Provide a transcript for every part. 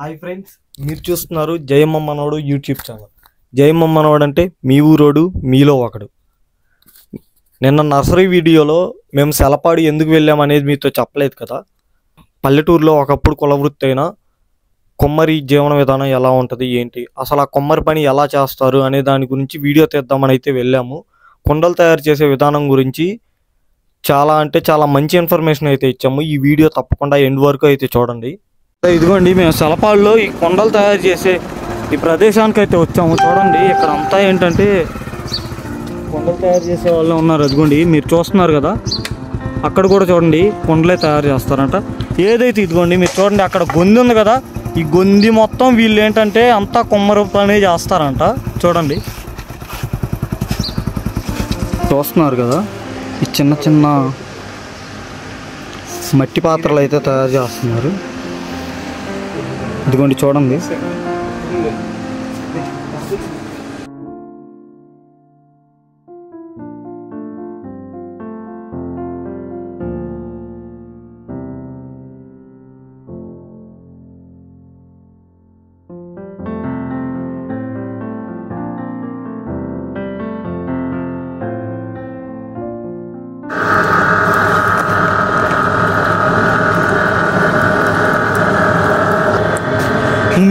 Hi friends, మీరు చూస్తున్నారు జయమ్మ మనోడు యూట్యూబ్ ఛానల్. జయమ్మ మనోడు అంటే మీ ఊరోడు మీలో ఒకడు. నిన్న నర్సరీ వీడియోలో మేము సెలపాడు ఎందుకు వెళ్ళామనేది మీతో చెప్పలేదు కదా. పల్లెటూరులో ఒకప్పుడు కులవృత్తి అయిన కొమ్మరి జీవన విధానం ఎలా ఉంటుంది, ఏంటి అసలు ఆ కొమ్మరి పని ఎలా చేస్తారు అనే దాని గురించి వీడియో తీద్దామని అయితే వెళ్ళాము. కుండలు తయారు చేసే విధానం గురించి చాలా మంచి ఇన్ఫర్మేషన్ అయితే ఇచ్చాము. ఈ వీడియో తప్పకుండా ఎండ్ వరకు అయితే చూడండి. ఇదిగోండి, మేము సెలపాడులో ఈ కుండలు తయారు చేసే ఈ ప్రదేశానికి అయితే వచ్చాము. చూడండి, ఇక్కడ అంతా ఏంటంటే కుండలు తయారు చేసే వాళ్ళు ఉన్నారు. అదిగోండి మీరు చూస్తున్నారు కదా, అక్కడ కూడా చూడండి కుండలే తయారు చేస్తారంట. ఏదైతే ఇదిగోండి మీరు చూడండి, అక్కడ గొంది ఉంది కదా, ఈ గొంది మొత్తం వీళ్ళు ఏంటంటే అంతా కొమ్మరి పని చేస్తారంట. చూడండి, చూస్తున్నారు కదా, ఈ చిన్న చిన్న మట్టి పాత్రలు అయితే తయారు చేస్తున్నారు. ఇదిగోండి చూడండి.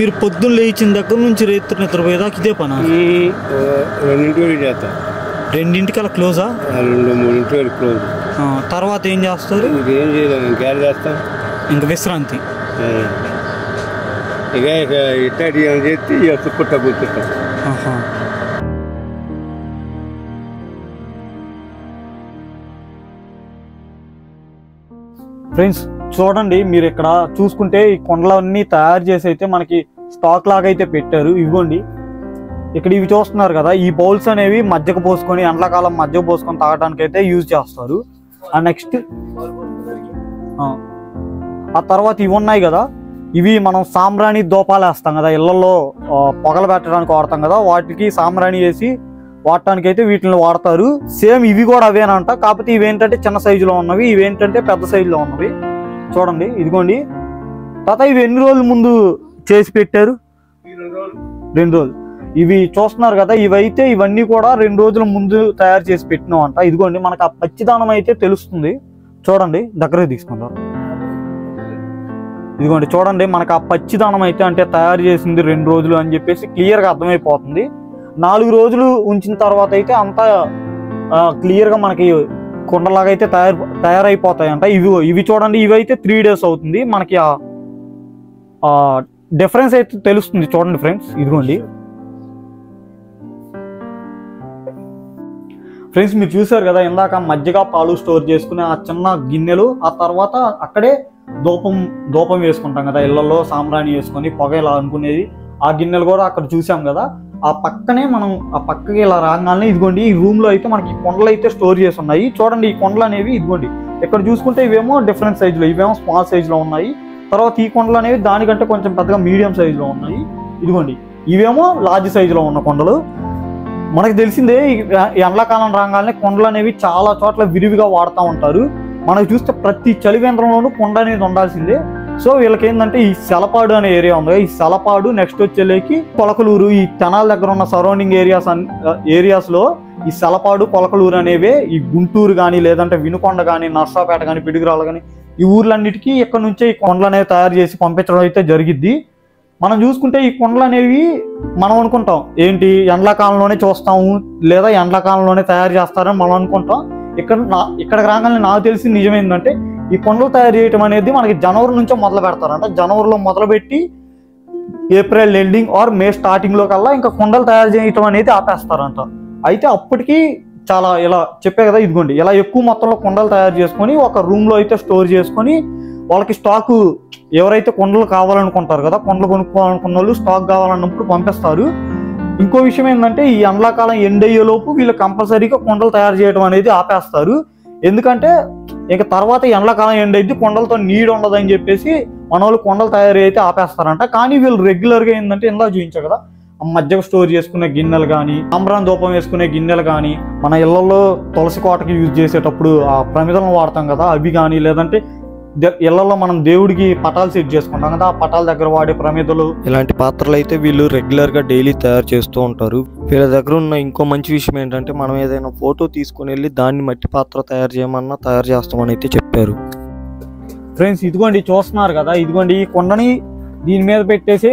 మీరు పొద్దున్న లేచిన దగ్గర నుంచి రేత్రి నిద్రపోయేదాకా ఇదే పనా? 2 చేస్తాం. 2 అలా క్లోజా? 2-3 క్లోజ్. తర్వాత ఏం చేస్తారు? ఏం చేయలేము, ఇంకా చేస్తాం, ఇంకా విశ్రాంతి. ఇక ఇట్టడి చేసి పుట్ట కూర్చుంటాం. ఫ్రెండ్స్ చూడండి, మీరు ఇక్కడ చూసుకుంటే ఈ కొండలన్నీ తయారు చేసి అయితే మనకి స్టాక్ లాగా అయితే పెట్టారు. ఇవ్వండి, ఇక్కడ ఇవి చూస్తున్నారు కదా, ఈ బౌల్స్ అనేవి మజ్జిగ పోసుకొని ఎండాకాలం మజ్జిగ పోసుకొని తాగడానికి అయితే యూజ్ చేస్తారు. నెక్స్ట్ ఆ తర్వాత ఇవి ఉన్నాయి కదా, ఇవి మనం సాంబ్రాణి దూపాలు వేస్తాం కదా, ఇళ్లలో పొగలు పెట్టడానికి వాడతాం కదా, వాటికి సాంబ్రాణి వేసి వాడటానికి అయితే వీటిని వాడతారు. సేమ్ ఇవి కూడా అవేనంట, కాకపోతే ఇవేంటంటే చిన్న సైజులో ఉన్నవి, ఇవేంటంటే పెద్ద సైజులో ఉన్నవి. చూడండి, ఇదిగోండి. తాత ఇవి ఎన్ని రోజుల ముందు చేసి పెట్టారు? 2 రోజులు. ఇవి చూస్తున్నారు కదా, ఇవైతే ఇవన్నీ కూడా 2 రోజుల ముందు తయారు చేసి పెట్టినాం అంట. ఇదిగోండి, మనకు ఆ పచ్చిదానం అయితే తెలుస్తుంది. చూడండి, దగ్గరకు తీసుకుంటారు. ఇదిగోండి చూడండి, మనకు ఆ పచ్చిదానం అయితే అంటే తయారు చేసింది 2 రోజులు అని చెప్పేసి క్లియర్గా అర్థమైపోతుంది. 4 రోజులు ఉంచిన తర్వాత అయితే అంతా క్లియర్గా మనకి కుండలాగా అయితే తయారైపోతాయి అంట. ఇవి చూడండి, ఇవైతే 3 days అవుతుంది. మనకి డిఫరెన్స్ అయితే తెలుస్తుంది. చూడండి ఫ్రెండ్స్, ఇదిగోండి ఫ్రెండ్స్, మీరు చూసారు కదా ఇందాక మజ్జిగ పాలు స్టోర్ చేసుకునే ఆ చిన్న గిన్నెలు, ఆ తర్వాత అక్కడే ధూపం వేసుకుంటాం కదా ఇళ్లలో, సాంబ్రాణి వేసుకొని పొగ ఇలా అనుకునేది, ఆ గిన్నెలు కూడా అక్కడ చూసాం కదా. ఆ పక్కనే మనం ఆ పక్కకి ఇలా రాగానే ఇదిగోండి ఈ రూమ్ లో అయితే మనకి కొండలు అయితే స్టోర్ చేసి ఉన్నాయి. చూడండి, ఈ కొండలు అనేవి ఇదిగోండి ఇక్కడ చూసుకుంటే ఇవేమో డిఫరెంట్ సైజులో, ఇవేమో స్మాల్ సైజులో ఉన్నాయి. తర్వాత ఈ కొండలు అనేవి దానికంటే కొంచెం పెద్దగా మీడియం సైజులో ఉన్నాయి. ఇదిగోండి ఇవేమో లార్జ్ సైజులో ఉన్న కొండలు. మనకు తెలిసిందే ఎండాకాలం రాగానే కొండలు అనేవి చాలా చోట్ల విరివిగా వాడుతూ ఉంటారు. మనకు చూస్తే ప్రతి చలివేంద్రంలోనూ కొండ అనేది ఉండాల్సిందే. సో వీళ్ళకి ఏంటంటే ఈ సెలపాడు అనే ఏరియా ఉంది, ఈ సెలపాడు నెక్స్ట్ వచ్చేలేకి కొలకలూరు, ఈ తెనాల దగ్గర ఉన్న సరౌండింగ్ ఏరియాస్ లో ఈ సెలపాడు కొలకలూరు అనేవే, ఈ గుంటూరు కానీ లేదంటే వినుకొండ కానీ నర్సాపేట కానీ పిడుగురాళ్ళు కానీ ఈ ఊర్లన్నిటికీ ఇక్కడ నుంచే ఈ కొండలు అనేవి తయారు చేసి పంపించడం అయితే జరిగిద్ది. మనం చూసుకుంటే ఈ కొండలు అనేవి మనం అనుకుంటాం ఏంటి ఎండాకాలంలోనే చూస్తాము లేదా ఎండాకాలంలోనే తయారు చేస్తారని మనం అనుకుంటాం. ఇక్కడికి రాగానే నాకు తెలిసి నిజమేంటంటే ఈ కొండలు తయారు చేయటం అనేది మనకి జనవరి నుంచే మొదలు పెడతారంట. జనవరిలో మొదలుపెట్టి April ending or May starting లో కల్లా ఇంకా కొండలు తయారు చేయటం అనేది ఆపేస్తారంట. అయితే అప్పటికి చాలా ఇలా చెప్పే కదా, ఇదిగోండి ఇలా ఎక్కువ మొత్తంలో కొండలు తయారు చేసుకొని ఒక రూమ్ లో అయితే స్టోర్ చేసుకొని వాళ్ళకి స్టాకు ఎవరైతే కొండలు కావాలనుకుంటారు కదా, కొండలు కొనుక్కోవాలనుకున్న వాళ్ళు స్టాక్ కావాలన్నప్పుడు పంపిస్తారు. ఇంకో విషయం ఏంటంటే ఈ ఎండాకాలం ఎండ్ అయ్యేలోపు వీళ్ళు కంపల్సరీగా కొండలు తయారు చేయడం అనేది ఆపేస్తారు. ఎందుకంటే ఇక తర్వాత ఎండాకాలం ఎండ్ అయితే కొండలతో నీడ్ ఉండదని చెప్పేసి మన వాళ్ళు కొండలు తయారు అయితే ఆపేస్తారంట. కానీ వీళ్ళు రెగ్యులర్గా ఏంటంటే ఇందా చూపించారు కదా, మజ్జిగ స్టోర్ చేసుకునే గిన్నెలు కానీ, సాంబ్రాణి ధూపం వేసుకునే గిన్నెలు కానీ, మన ఇళ్లలో తులసి కోటకి యూజ్ చేసేటప్పుడు ఆ ప్రమిదలను వాడతాం కదా అవి కానీ, లేదంటే ఇళ్లలో మనం దేవుడికి పటాలు సెట్ చేసుకుంటాం కదా, ఆ పటాల దగ్గర వాడే ప్రమిదలు, ఇలాంటి పాత్రలు అయితే వీళ్ళు రెగ్యులర్గా డైలీ తయారు చేస్తూ ఉంటారు. వీళ్ళ దగ్గర ఉన్న ఇంకో మంచి విషయం ఏంటంటే మనం ఏదైనా ఫోటో తీసుకుని వెళ్ళి దాన్ని మట్టి పాత్ర తయారు చేయమన్నా తయారు చేస్తామని అయితే చెప్పారు. ఫ్రెండ్స్ ఇదిగోండి చూస్తున్నారు కదా, ఇదిగోండి ఈ కుండని దీని మీద పెట్టేసి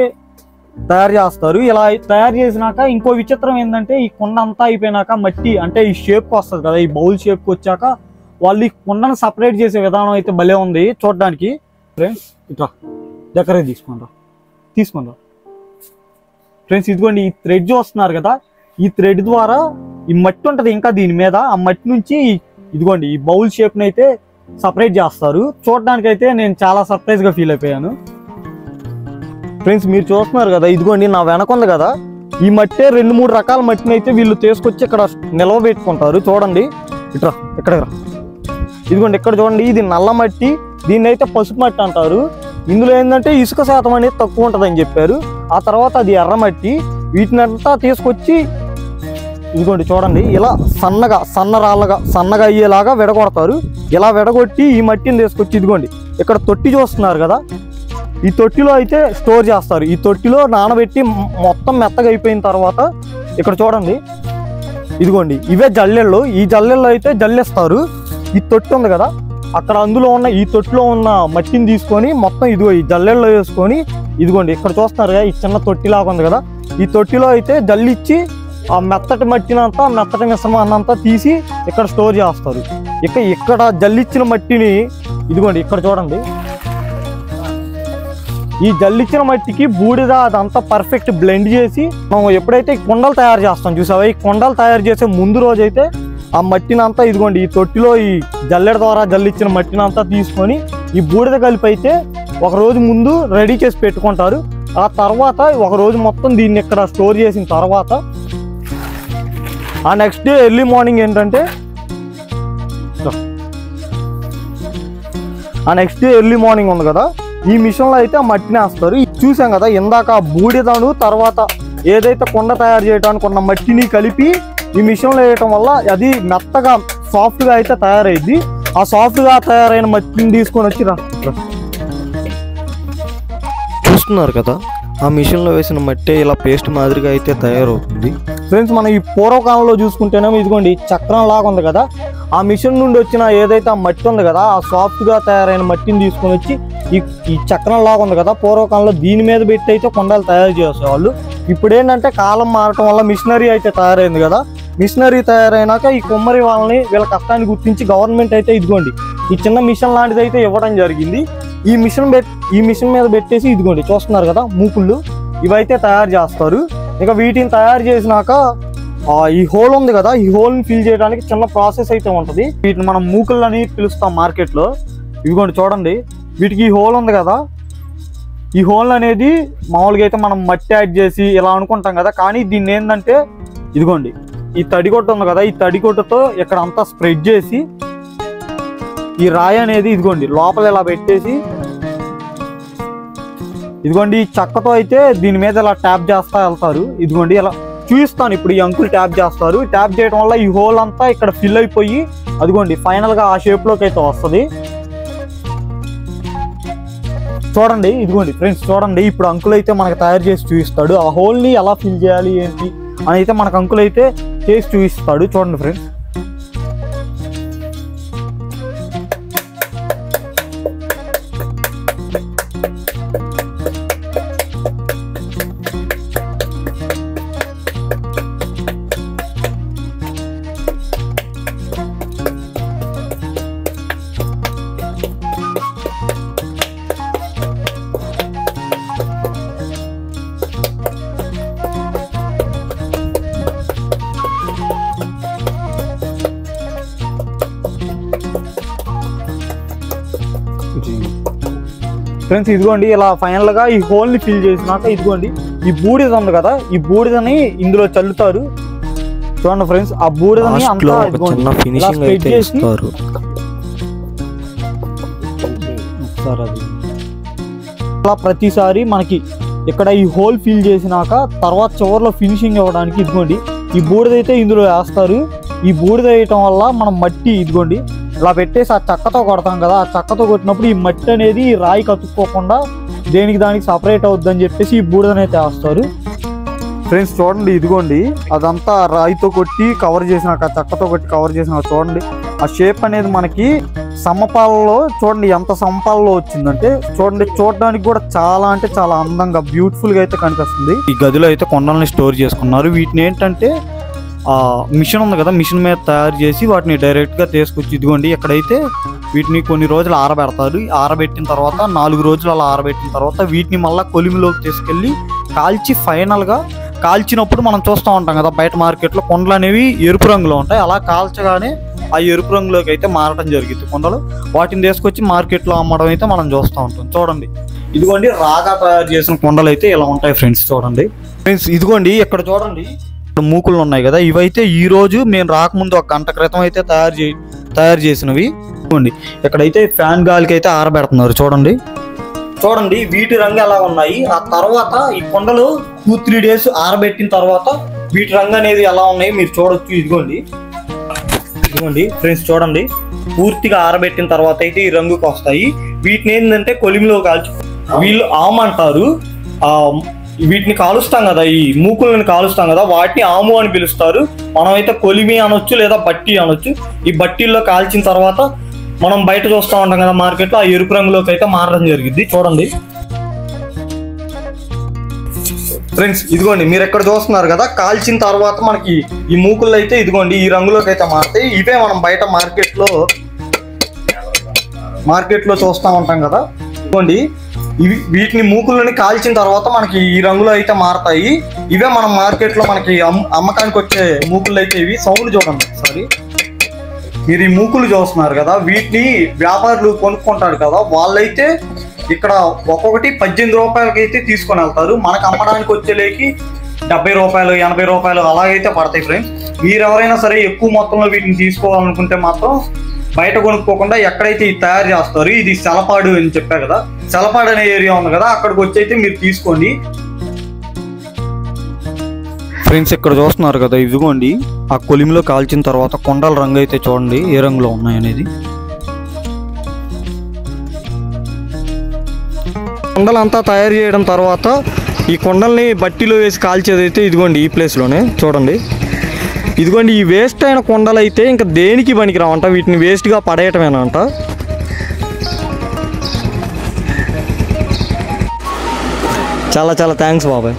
తయారు చేస్తారు. ఇలా తయారు చేసినాక ఇంకో విచిత్రం ఏంటంటే ఈ కుండ అంతా అయిపోయినాక మట్టి అంటే ఈ షేప్కి వస్తుంది కదా, ఈ బౌల్ షేప్కి వచ్చాక వాళ్ళు ఈ కుండను సపరేట్ చేసే విధానం అయితే భలే ఉంది చూడడానికి. ఫ్రెండ్స్ ఇట్లా దగ్గర తీసుకుంటా ఫ్రెండ్స్, ఇదిగోండి ఈ థ్రెడ్ చూస్తున్నారు కదా, ఈ థ్రెడ్ ద్వారా ఈ మట్టి ఉంటుంది ఇంకా దీని మీద, ఆ మట్టి నుంచి ఇదిగోండి ఈ బౌల్ షేప్ని అయితే సపరేట్ చేస్తారు. చూడడానికి అయితే నేను చాలా సర్ప్రైజ్గా ఫీల్ అయిపోయాను. ఫ్రెండ్స్ మీరు చూస్తున్నారు కదా, ఇదిగోండి నా వెనక ఉంది కదా, ఈ మట్టే 2-3 రకాల మట్టిని అయితే వీళ్ళు తీసుకొచ్చి ఇక్కడ నిల్వ పెట్టుకుంటారు. చూడండి ఇట్రా ఇక్కడ ఇదిగోండి ఇక్కడ చూడండి, ఇది నల్ల మట్టి, దీన్ని అయితే పసుపు మట్టి అంటారు. ఇందులో ఏంటంటే ఇసుక శాతం అనేది తక్కువ ఉంటుందని చెప్పారు. ఆ తర్వాత అది ఎర్రమట్టి, వీటిని అంతా తీసుకొచ్చి ఇదిగోండి చూడండి ఇలా సన్నగా అయ్యేలాగా విడగొడతారు. ఇలా విడగొట్టి ఈ మట్టిని తీసుకొచ్చి ఇదిగోండి ఇక్కడ తొట్టి చూస్తున్నారు కదా, ఈ తొట్టిలో అయితే స్టోర్ చేస్తారు. ఈ తొట్టిలో నానబెట్టి మొత్తం మెత్తగా అయిపోయిన తర్వాత ఇక్కడ చూడండి ఇదిగోండి ఇవే జల్లెళ్ళు, ఈ జల్లెళ్ళు అయితే జల్లేస్తారు. ఈ తొట్టి ఉంది కదా అక్కడ అందులో ఉన్న ఈ తొట్టిలో ఉన్న మట్టిని తీసుకొని మొత్తం ఇదిగో ఈ జల్లెల్లో వేసుకొని ఇదిగోండి ఇక్కడ చూస్తున్నారు కదా, ఈ చిన్న తొట్టిలాగా ఉంది కదా, ఈ తొట్టిలో అయితే జల్లిచ్చి ఆ మెత్తటి మట్టినంతా మెత్తటి మిశ్రమాన్నంతా తీసి ఇక్కడ స్టోర్ చేస్తారు. ఇక్కడ జల్లిచ్చిన మట్టిని ఇదిగోండి ఇక్కడ చూడండి, ఈ జల్లిచ్చిన మట్టికి బూడిద అదంతా పర్ఫెక్ట్ బ్లెండ్ చేసి మనం ఎప్పుడైతే ఈ కుండలు తయారు చేస్తాం చూసావా, ఈ కుండలు తయారు చేసే ముందు రోజు అయితే ఆ మట్టినంతా ఇదిగోండి ఈ తొట్టిలో ఈ జల్లెడ ద్వారా జల్లిచ్చిన మట్టినంతా తీసుకొని ఈ బూడిద కలిపి అయితే ఒక రోజు ముందు రెడీ చేసి పెట్టుకుంటారు. ఆ తర్వాత ఒక రోజు మొత్తం దీన్ని ఇక్కడ స్టోర్ చేసిన తర్వాత ఆ నెక్స్ట్ డే ఎర్లీ మార్నింగ్ ఏంటంటే ఉంది కదా, ఈ మిషన్లో అయితే ఆ మట్టిని వేస్తారు. చూసాం కదా ఇందాక బూడిదను తర్వాత ఏదైతే కుండ తయారు చేయడానికి ఉన్న మట్టిని కలిపి ఈ మిషన్లో వేయటం వల్ల అది మెత్తగా సాఫ్ట్గా అయితే తయారైద్ది. ఆ సాఫ్ట్గా తయారైన మట్టిని తీసుకొని వచ్చి చూస్తున్నారు కదా, ఆ మిషన్లో వేసిన మట్టి ఇలా పేస్ట్ మాదిరిగా అయితే తయారవుతుంది. ఫ్రెండ్స్ మనం ఈ పూర్వకాలంలో చూసుకుంటేనేమో ఇదిగోండి చక్రం లాగా ఉంది కదా, ఆ మిషన్ నుండి వచ్చిన ఏదైతే ఆ మట్టి ఉంది కదా, ఆ సాఫ్ట్గా తయారైన మట్టిని తీసుకొని వచ్చి ఈ చక్రం లాగా ఉంది కదా, పూర్వకాలంలో దీని మీద పెట్టి అయితే కుండలు తయారు చేసేవాళ్ళు. ఇప్పుడు ఏంటంటే కాలం మారటం వల్ల మిషనరీ అయితే తయారైంది కదా, మిషనరీ తయారైనాక ఈ కుమ్మరి వాళ్ళని వీళ్ళ కష్టాన్ని గుర్తించి గవర్నమెంట్ అయితే ఇదిగోండి ఈ చిన్న మిషన్ లాంటిది అయితే ఇవ్వడం జరిగింది. ఈ మిషన్ మీద పెట్టేసి ఇదిగోండి చూస్తున్నారు కదా మూకుళ్ళు, ఇవైతే తయారు చేస్తారు. ఇక వీటిని తయారు చేసినాక ఈ హోల్ ఉంది కదా, ఈ హోల్ని ఫిల్ చేయడానికి చిన్న ప్రాసెస్ అయితే ఉంటుంది. వీటిని మనం మూకుళ్ళు అని పిలుస్తాం మార్కెట్లో. ఇదిగోండి చూడండి, వీటికి ఈ హోల్ ఉంది కదా, ఈ హోల్ అనేది మామూలుగా అయితే మనం మట్టి యాడ్ చేసి ఇలా అనుకుంటాం కదా, కానీ దీన్ని ఏంటంటే ఇదిగోండి ఈ తడిగొట్ట ఉంది కదా, ఈ తడిగొట్టతో ఇక్కడ అంతా స్ప్రెడ్ చేసి ఈ రాయి అనేది ఇదిగోండి లోపల ఇలా పెట్టేసి ఇదిగోండి ఈ చెక్కతో అయితే దీని మీద ఇలా ట్యాప్ చేస్తా వెళ్తారు. ఇదిగోండి ఇలా చూపిస్తాను ఇప్పుడు, ఈ అంకుల్ ట్యాప్ చేస్తారు. ట్యాప్ చేయడం వల్ల ఈ హోల్ అంతా ఇక్కడ ఫిల్ అయిపోయి అదిగోండి ఫైనల్గా ఆ షేప్లోకి అయితే వస్తుంది. చూడండి ఇదిగోండి ఫ్రెండ్స్ చూడండి, ఇప్పుడు అంకుల్ అయితే మనకు తయారు చేసి చూపిస్తాడు. ఆ హోల్ని ఎలా ఫిల్ చేయాలి ఏంటి అని అయితే మనకు అంకుల్ అయితే చేసి చూపిస్తాడు. చూడండి ఫ్రెండ్స్ ఫ్రెండ్స్ ఇదిగోండి ఇలా ఫైనల్ గా ఈ హోల్ ని ఫిల్ చేసినాక ఇదిగోండి ఈ బూడిద ఉంది కదా, ఈ బూడిదని ఇందులో చల్లుతారు. చూడండి ఫ్రెండ్స్ ఆ బూడిదని అంతా అలా ప్రతిసారి మనకి ఇక్కడ ఈ హోల్ ఫిల్ చేసినాక తర్వాత చివరిలో ఫినిషింగ్ ఇవ్వడానికి ఇదిగోండి ఈ బూడిద అయితే ఇందులో వేస్తారు. ఈ బూడిద వేయటం వల్ల మనం మట్టి ఇదిగోండి ఇలా పెట్టేసి ఆ చెక్కతో కొడతాం కదా, ఆ చెక్కతో కొట్టినప్పుడు ఈ మట్టి అనేది రాయికి అతుక్కోకుండా దేనికి దానికి సపరేట్ అవుద్దని చెప్పేసి ఈ బూడిదనైతే వేస్తారు. ఫ్రెండ్స్ చూడండి, ఇదిగోండి అదంతా రాయితో కొట్టి కవర్ చేసినాక, చెక్కతో కొట్టి కవర్ చేసినాక చూడండి ఆ షేప్ అనేది మనకి సమపాలలో చూడండి ఎంత సమపాలలో వచ్చిందంటే చూడండి, చూడడానికి కూడా చాలా అంటే చాలా అందంగా బ్యూటిఫుల్గా అయితే కనిపిస్తుంది. ఈ గదిలో అయితే కొండల్ని స్టోర్ చేసుకున్నారు. వీటిని ఏంటంటే మిషన్ ఉంది కదా, మిషన్ మీద తయారు చేసి వాటిని డైరెక్ట్గా తీసుకొచ్చి ఇదిగోండి ఇక్కడైతే వీటిని కొన్ని రోజులు ఆరబెడతారు. ఆరబెట్టిన తర్వాత 4 రోజులు అలా ఆరబెట్టిన తర్వాత వీటిని మళ్ళీ కొలిమిలోకి తీసుకెళ్ళి కాల్చి ఫైనల్గా కాల్చినప్పుడు మనం చూస్తూ ఉంటాం కదా బయట మార్కెట్లో కొండలు అనేవి ఎరుపు రంగులో ఉంటాయి. అలా కాల్చగానే ఆ ఎరుపు రంగులోకి అయితే మారడం జరిగింది కొండలు. వాటిని తీసుకొచ్చి మార్కెట్లో అమ్మడం అయితే మనం చూస్తూ ఉంటాం. చూడండి ఇదిగోండి రాగా తయారు చేసిన కొండలు అయితే ఇలా ఉంటాయి ఫ్రెండ్స్. చూడండి ఫ్రెండ్స్, ఇదిగోండి ఇక్కడ చూడండి మూకులు ఉన్నాయి కదా, ఇవైతే ఈ రోజు మేము రాకముందు 1 గంట క్రితం అయితే తయారు చేసినవి. ఇదిగోండి ఇక్కడైతే ఫ్యాన్ గాలికి అయితే ఆరబెడుతున్నారు. చూడండి చూడండి వీటి రంగు ఎలా ఉన్నాయి. ఆ తర్వాత ఈ కొండలు 2-3 డేస్ ఆరబెట్టిన తర్వాత వీటి రంగు అనేది ఎలా ఉన్నాయి మీరు చూడొచ్చు. ఇదిగోండి ఇదిగోండి ఫ్రెండ్స్ చూడండి, పూర్తిగా ఆరబెట్టిన తర్వాత అయితే ఈ రంగుకి వస్తాయి. వీటిని ఏంటంటే కొలిమిలో కాల్చి వీళ్ళు ఆము అంటారు. వీటిని కాలుస్తాం కదా, ఈ మూకులను కాలుస్తాం కదా, వాటిని ఆము అని పిలుస్తారు. మనమైతే కొలిమి అనొచ్చు లేదా బట్టి అనొచ్చు. ఈ బట్టీల్లో కాల్చిన తర్వాత మనం బయట చూస్తూ ఉంటాం కదా మార్కెట్లో, ఆ ఎరుపు రంగులోకి అయితే మారడం జరిగింది. చూడండి ఫ్రెండ్స్, ఇదిగోండి మీరు ఎక్కడ చూస్తున్నారు కదా, కాల్చిన తర్వాత మనకి ఈ మూకులు అయితే ఇదిగోండి ఈ రంగులోకి అయితే మారుతాయి. ఇవే మనం బయట మార్కెట్లో చూస్తూ ఉంటాం కదా. ఇదిగోండి వీటిని మూకులని కాల్చిన తర్వాత మనకి ఈ రంగులో అయితే మారతాయి. ఇవే మనం మార్కెట్లో మనకి అమ్మకానికి వచ్చే మూకులు అయితే ఇవి. సౌండ్ చూడండి ఒకసారి. మీరు ఈ మూకులు చూస్తున్నారు కదా, వీటిని వ్యాపారులు కొనుక్కుంటారు కదా, వాళ్ళైతే ఇక్కడ ఒక్కొక్కటి 18 రూపాయలకి అయితే తీసుకొని వెళ్తారు. మనకు అమ్మడానికి వచ్చేలేకి 70 రూపాయలు 80 రూపాయలు అలాగైతే పడతాయి ఫ్రెండ్స్. మీరు ఎవరైనా సరే ఎక్కువ మొత్తంలో వీటిని తీసుకోవాలనుకుంటే మాత్రం బయట కొనుక్కోకుండా ఎక్కడైతే ఇది తయారు చేస్తారు, ఇది సెలపాడు అని చెప్పా కదా, సెలపాడు అనే ఏరియా ఉంది కదా, అక్కడికి వచ్చి అయితే మీరు తీసుకోండి. ఫ్రెండ్స్ ఇక్కడ చూస్తున్నారు కదా, ఇదిగోండి ఆ కొలిమిలో కాల్చిన తర్వాత కొండల రంగు అయితే చూడండి ఏ రంగులో ఉన్నాయి అనేది. కొండలంతా తయారు చేయడం తర్వాత ఈ కొండల్ని బట్టీలో వేసి కాల్చేది అయితే ఇదిగోండి ఈ ప్లేస్లోనే. చూడండి ఇదిగోండి ఈ వేస్ట్ అయిన కొండలు అయితే ఇంకా దేనికి పనికిరావంట, వీటిని వేస్ట్గా పడేయటమేనంట. చాలా చాలా థ్యాంక్స్ బాబాయ్.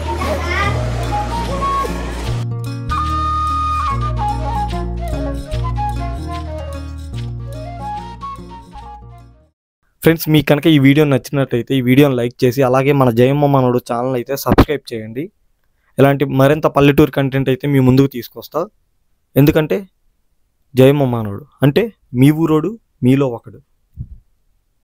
ఫ్రెండ్స్ మీకు కనుక ఈ వీడియో నచ్చినట్టయితే ఈ వీడియోని లైక్ చేసి అలాగే మన జయమ్మ మనోడు ఛానల్ అయితే సబ్స్క్రైబ్ చేయండి. ఇలాంటి మరింత పల్లెటూరు కంటెంట్ అయితే మీ ముందుకు తీసుకొస్తా. ఎందుకంటే జయమ్మ మనోడు అంటే మీ ఊరోడు మీలో ఒకడు.